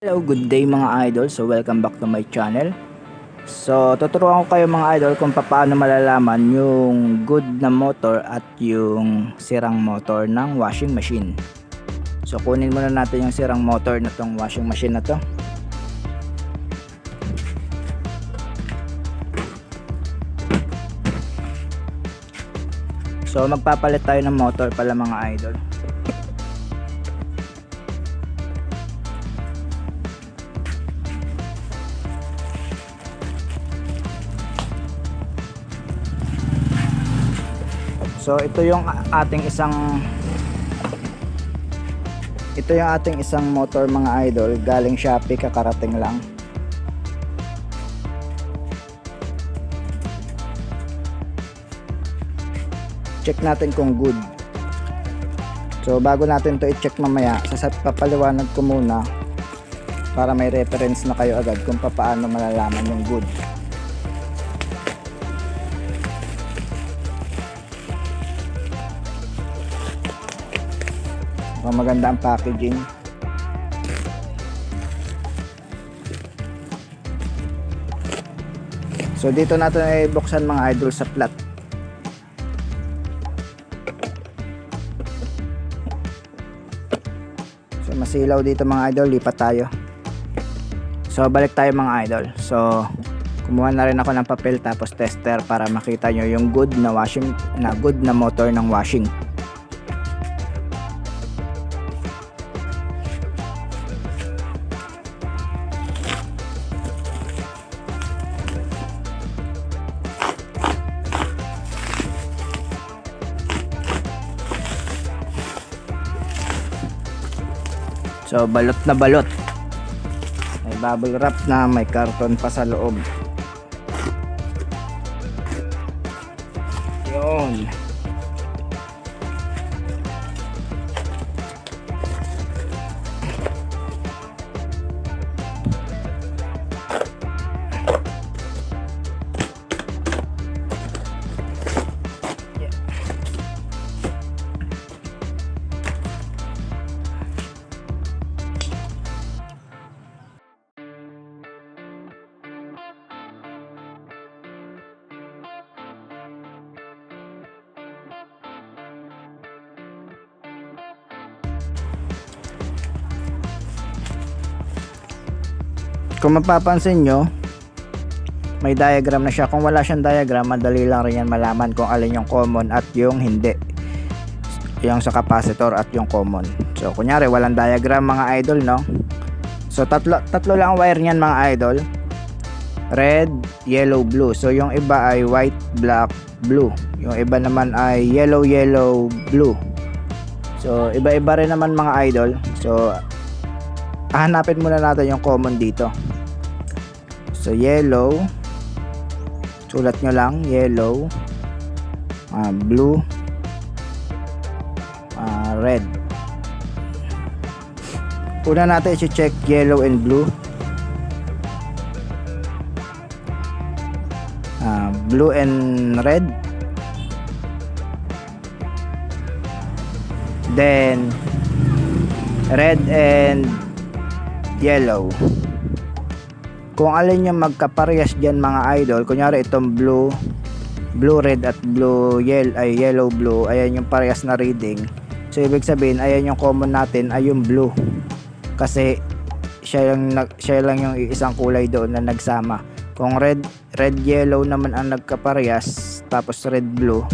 Hello, good day mga idol. So welcome back to my channel. So tuturuan ko kayo mga idol kung paano malalaman yung good na motor at yung sirang motor ng washing machine. So kunin muna natin yung sirang motor na tong washing machine na to. So magpapalit tayo ng motor pala mga idol. So ito yung ating isang motor mga idol, galing Shopee, kakarating lang. Check natin kung good. So bago natin to i-check mamaya, papaliwanag ko muna para may reference na kayo agad kung paano malalaman yung good. Maganda ang packaging. So dito natin ay buksan mga idol sa flat. So masilaw dito mga idol, lipat tayo. So balik tayo mga idol. So kumuha na rin ako ng papel tapos tester para makita nyo yung good na motor ng washing. So balot na balot. May bubble wrap na, may karton pa sa loob. Yun. Kung mapapansin nyo, may diagram na siya. Kung wala siyang diagram, madali lang rin yan malaman kung alin yung common at yung hindi, yung sa capacitor at yung common. So kunyari walang diagram mga idol, no? So tatlo lang ang wire niyan mga idol, red, yellow, blue. So yung iba ay white, black, blue. Yung iba naman ay yellow, yellow, blue. So iba-iba rin naman mga idol. So hanapin muna natin yung common dito. So yellow, sulat nyo lang yellow, blue, red. Una natin i-check yellow and blue. Blue and red. Then red and yellow. Kung alin yung magkaparehas dyan mga idol, kunyari itong blue red at yellow blue, ayan yung parehas na reading. So ibig sabihin ayan yung common natin ay yung blue, kasi siya lang yung isang kulay doon na nagsama. Kung red yellow naman ang nagkaparehas tapos red blue,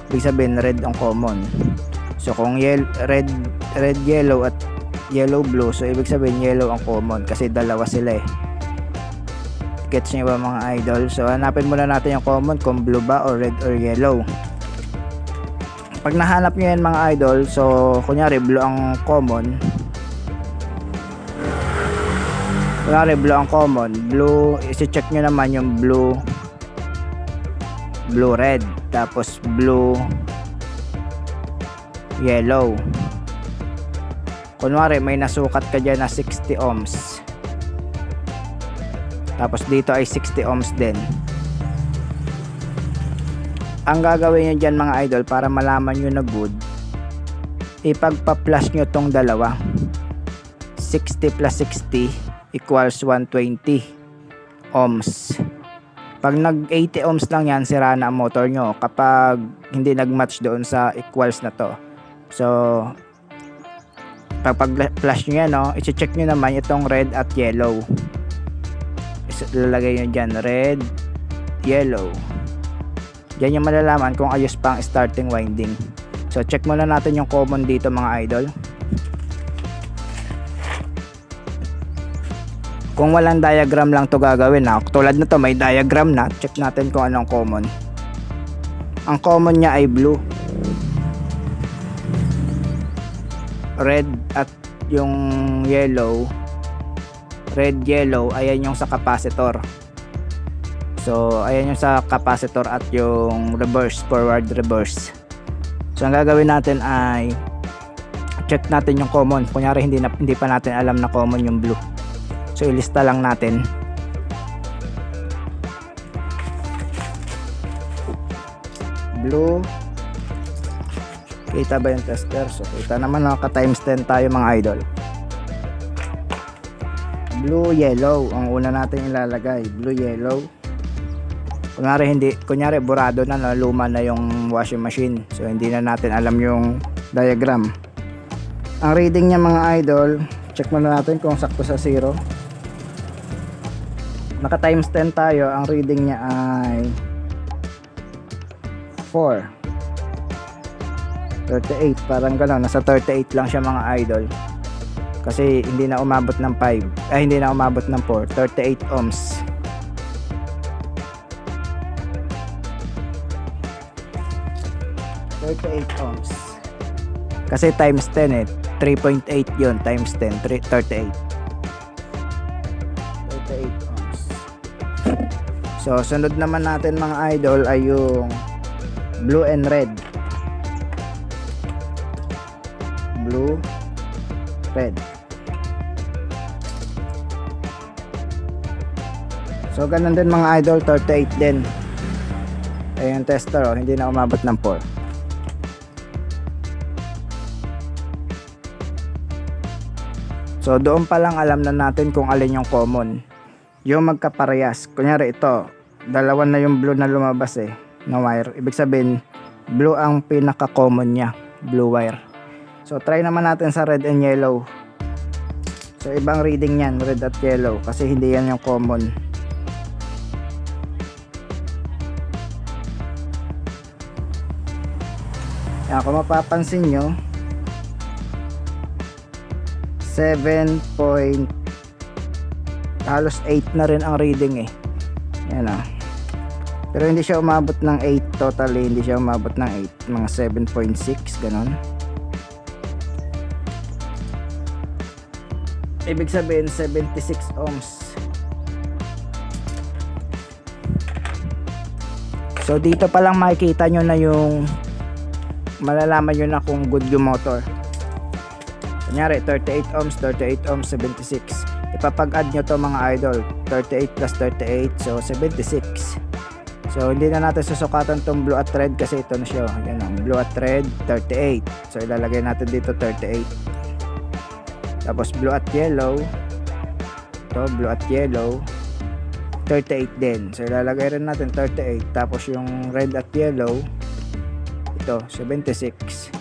ibig sabihin red ang common. So kung red yellow at yellow blue, so ibig sabihin yellow ang common kasi dalawa sila eh. Gets nyo ba mga idol? So hanapin muna natin yung common kung blue ba or red or yellow. Pag nahanap nyo yan mga idol, so kunyari blue ang common, isi-check nyo naman yung blue red, tapos blue yellow. Kunwari may nasukat ka dyan na 60 ohms, tapos dito ay 60 ohms din. Ang gagawin nyo dyan mga idol para malaman nyo na good, ipagpa-plus nyo tong dalawa. 60 plus 60 equals 120 ohms. Pag nag 80 ohms lang yan, sira na ang motor nyo kapag hindi nag-match doon sa equals na to. So pag flash nyo yan, no, i-check nyo naman itong red at yellow. Lalagay nyo dyan, red, yellow. Diyan yung malalaman kung ayos pa ang starting winding. So check muna natin yung common dito mga idol. Kung walang diagram lang to gagawin na, tulad na to may diagram na, check natin kung anong common. Ang common niya ay blue, red at yung yellow. Red, yellow, ayan yung sa capacitor. So ayan yung sa capacitor at yung reverse, forward reverse. So ang gagawin natin ay check natin yung common. Kunyari hindi pa natin alam na common yung blue. So ilista lang natin. Blue. Kita ba yung tester? So kita naman, naka times 10 tayo mga idol. Blue, yellow ang una natin ilalagay. Blue, yellow. Kunyari burado na, luma na yung washing machine. So hindi na natin alam yung diagram. Ang reading niya mga idol, check muna natin kung sakto sa 0. Naka times 10 tayo, ang reading niya ay 4 38, parang gano'n, nasa 38 lang siya mga idol. Kasi hindi na umabot ng 5, hindi na umabot ng 4, 38 ohms. Kasi times 10 3.8 yun, times 10, 38 ohms. So sunod naman natin mga idol ay yung blue and red. Blue, red. So ganun din mga idol, 38 din. Ayun yung tester, hindi na umabot ng 4. So doon pa lang alam na natin kung alin yung common. Yung magkaparehas. Kunyari ito, dalawa na yung blue na lumabas na wire. Ibig sabihin, blue ang pinaka-common niya, blue wire. So try naman natin sa red and yellow. So ibang reading yan, red at yellow, kasi hindi yan yung common. Yan, kung mapapansin nyo, 7 point halos 8 na rin ang reading yan pero hindi siya umabot ng 8 totally, hindi siya umabot ng 8, mga 7.6 ganon. Ibig sabihin 76 ohms. So dito pa lang makikita nyo na yung malalaman nyo na kung good yung motor. Kunyari 38 ohms, 38 ohms, 76. Ipapag-add nyo to mga idol, 38 plus 38, so 76. So hindi na natin susukatan tong blue at red kasi ito na siya. Yan ang blue at red, 38. So ilalagay natin dito 38. Tapos blue at yellow, ito blue at yellow, 38 din. So ilalagay rin natin 38. Tapos yung red at yellow, ito 76.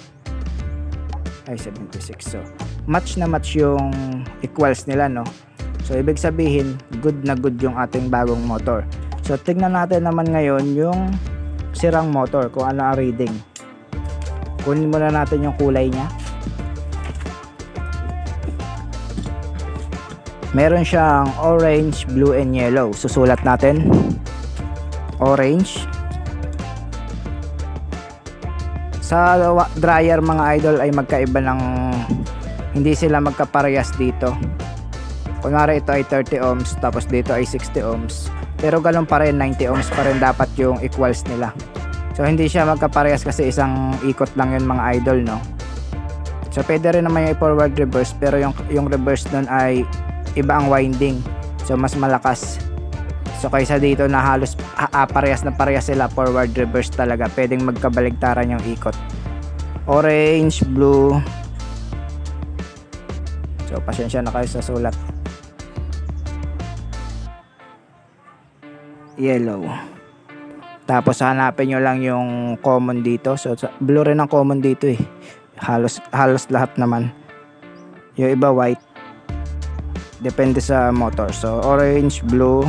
Ay 76. So match na match yung equals nila, no? So ibig sabihin good na good yung ating bagong motor. So tingnan natin naman ngayon yung sirang motor, kung ano ang reading. Kunin muna natin yung kulay niya. Meron siyang orange, blue and yellow. Susulat natin orange. Sa dryer mga idol ay magkaiba ng, hindi sila magkaparehas dito. Kunwari ito ay 30 ohms, tapos dito ay 60 ohms. Pero ganun pa rin, 90 ohms pa rin dapat yung equals nila. So hindi siya magkaparehas kasi isang ikot lang yun mga idol, no? So pwede rin naman yung forward reverse, pero yung reverse nun ay iba ang winding. So mas malakas. So kaysa dito na halos parehas na parehas sila, forward reverse talaga, pwedeng magkabaligtaran yung ikot. Orange, blue. So So pasensya na kayo sa sulat. Yellow. Tapos hanapin nyo lang yung common dito. So blue rin ang common dito eh. Halos lahat naman. Yung iba white. Depende sa motor. So orange, blue,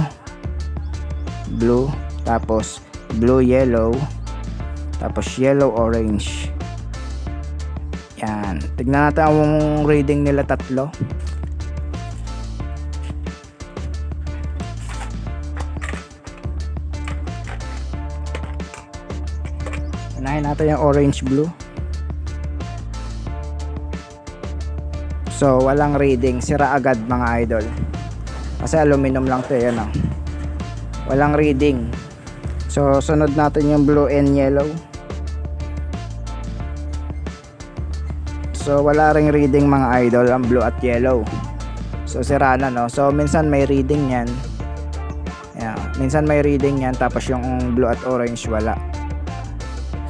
tapos blue, yellow, tapos yellow, orange. Yan. Tignan natin ang reading nila tatlo. Unahin natin yung orange, blue. So walang reading, sira agad mga idol. Kasi aluminum lang to, yan oh. Walang reading. So sunod natin yung blue and yellow. So wala ring reading mga idol ang blue at yellow. So sira na no. So minsan may reading yan. Yeah, minsan may reading yan tapos yung blue at orange wala.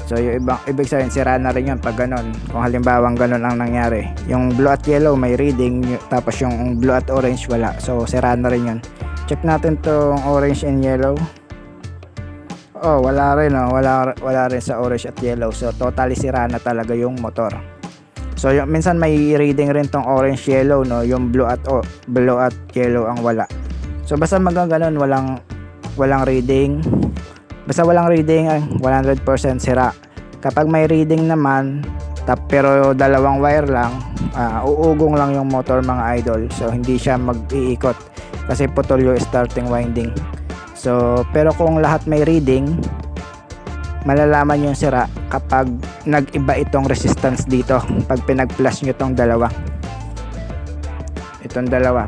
So yung ibig sabihin sira na rin yun pag ganun. Kung halimbawa ganun ang nangyari. Yung blue at yellow may reading tapos yung blue at orange wala. So sira na rin yun. Check natin tong orange and yellow. Oh, wala rin oh. Wala rin sa orange at yellow. So totally sira na talaga yung motor. So yung, minsan may reading rin tong orange yellow no, yung blue at yellow ang wala. So basta magaganon walang reading. Basta walang reading 100% sira. Kapag may reading naman pero dalawang wire lang, uugong lang yung motor mga idol. So hindi siya mag-iikot kasi putol yung starting winding. So pero kung lahat may reading, malalaman yung sira kapag nag-iba itong resistance dito pag pinag-flash nyo itong dalawa.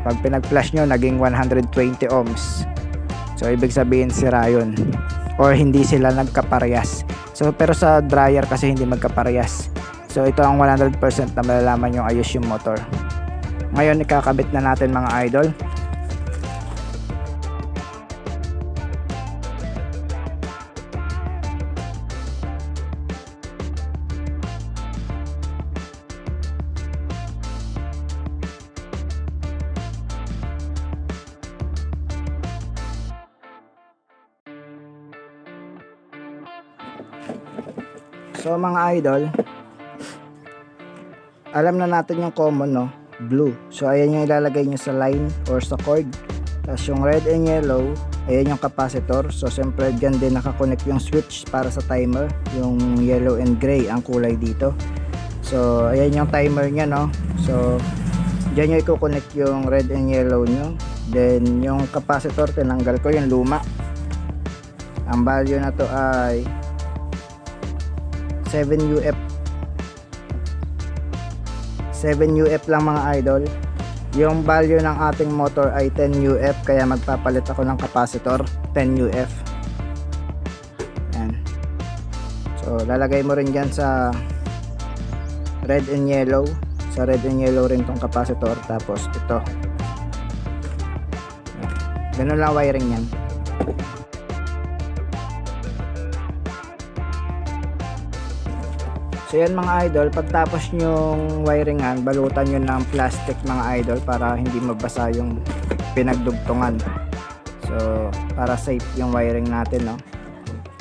Pag pinag-flash nyo naging 120 ohms. So ibig sabihin sira yun or hindi sila nagkaparehas. So pero sa dryer kasi hindi magkaparehas. So ito ang 100% na malalaman yung ayos yung motor. Ngayon ikakabit na natin mga idol. So mga idol, alam na natin yung common no, blue. So ayan yung ilalagay nyo sa line or sa cord. Tapos yung red and yellow, ayan yung capacitor. So siyempre dyan din nakakonect yung switch para sa timer. Yung yellow and gray ang kulay dito. So ayan yung timer nya no. So dyan nyo i-connect yung red and yellow nyo. Then yung capacitor tinanggal ko yung luma. Ang value na to ay 7 UF. 7 UF lang mga idol. Yung value ng ating motor ay 10 UF kaya magpapalit ako ng capacitor 10 UF. Yan. So lalagay mo rin dyan sa red and yellow. Sa red and yellow rin tong capacitor. Tapos ito. Ganun lang wiring yan. So yan mga idol, pagtapos nyong wiringan, balutan nyo ng plastic mga idol para hindi mabasa yung pinagdugtungan. So para safe yung wiring natin no.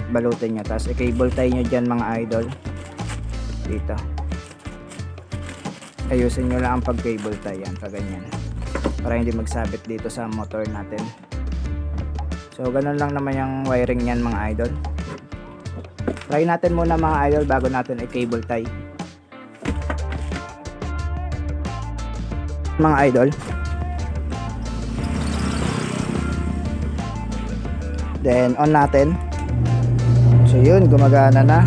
Balutin nyo, tapos i-cable tie nyo dyan mga idol. Dito. Ayusin nyo lang ang pag-cable tie yan, kaganyan. Para hindi magsabit dito sa motor natin. So ganun lang naman yung wiring yan mga idol. Try natin muna mga idol bago natin i-cable tie. Mga idol. Then on natin. So yun, gumagana na.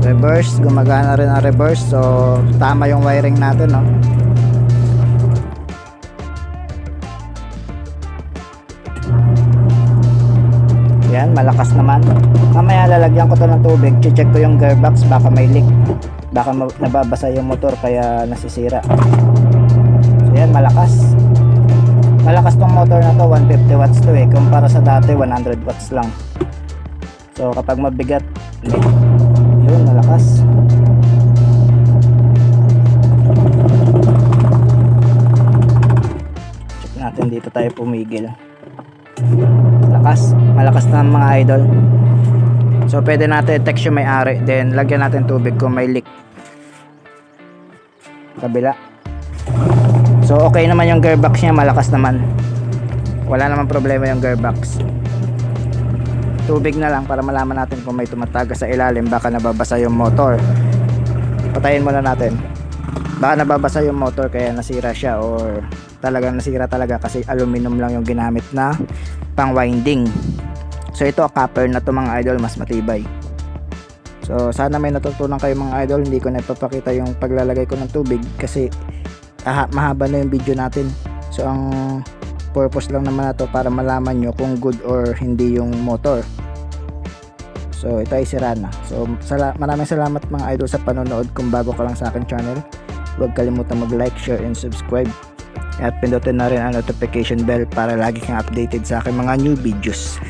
Reverse, gumagana rin ang reverse. So tama yung wiring natin no. Yan, malakas naman. Mamaya lalagyan ko to ng tubig. Check ko yung gearbox, baka may leak. Baka nababasa yung motor kaya nasisira. So yan, malakas. Malakas tong motor na to, 150 watts to eh. Kumpara sa dati, 100 watts lang. So kapag mabigat, yun, malakas. dito tayo pumigil. Malakas na mga idol. So pwede natin text yung may-ari, then lagyan natin tubig kung may leak. Kabila. So okay naman yung gearbox niya, malakas naman. Wala naman problema yung gearbox. Tubig na lang para malaman natin kung may tumatagas sa ilalim, baka nababasa yung motor. Patayin muna natin. Baka nababasa yung motor kaya nasira siya, or talagang nasira talaga kasi aluminum lang yung ginamit na pang winding. So ito copper na to mga idol, mas matibay. So sana may natutunan kayo mga idol. Hindi ko na ipapakita yung paglalagay ko ng tubig kasi mahaba na yung video natin. So ang purpose lang naman na to para malaman nyo kung good or hindi yung motor. So ito ay sira na. So maraming salamat mga idol sa panonood. Kung bago ka lang sa akin channel, huwag kalimutan mag-like, share, and subscribe. At pindutin na rin ang notification bell para lagi kang updated sa aking mga new videos.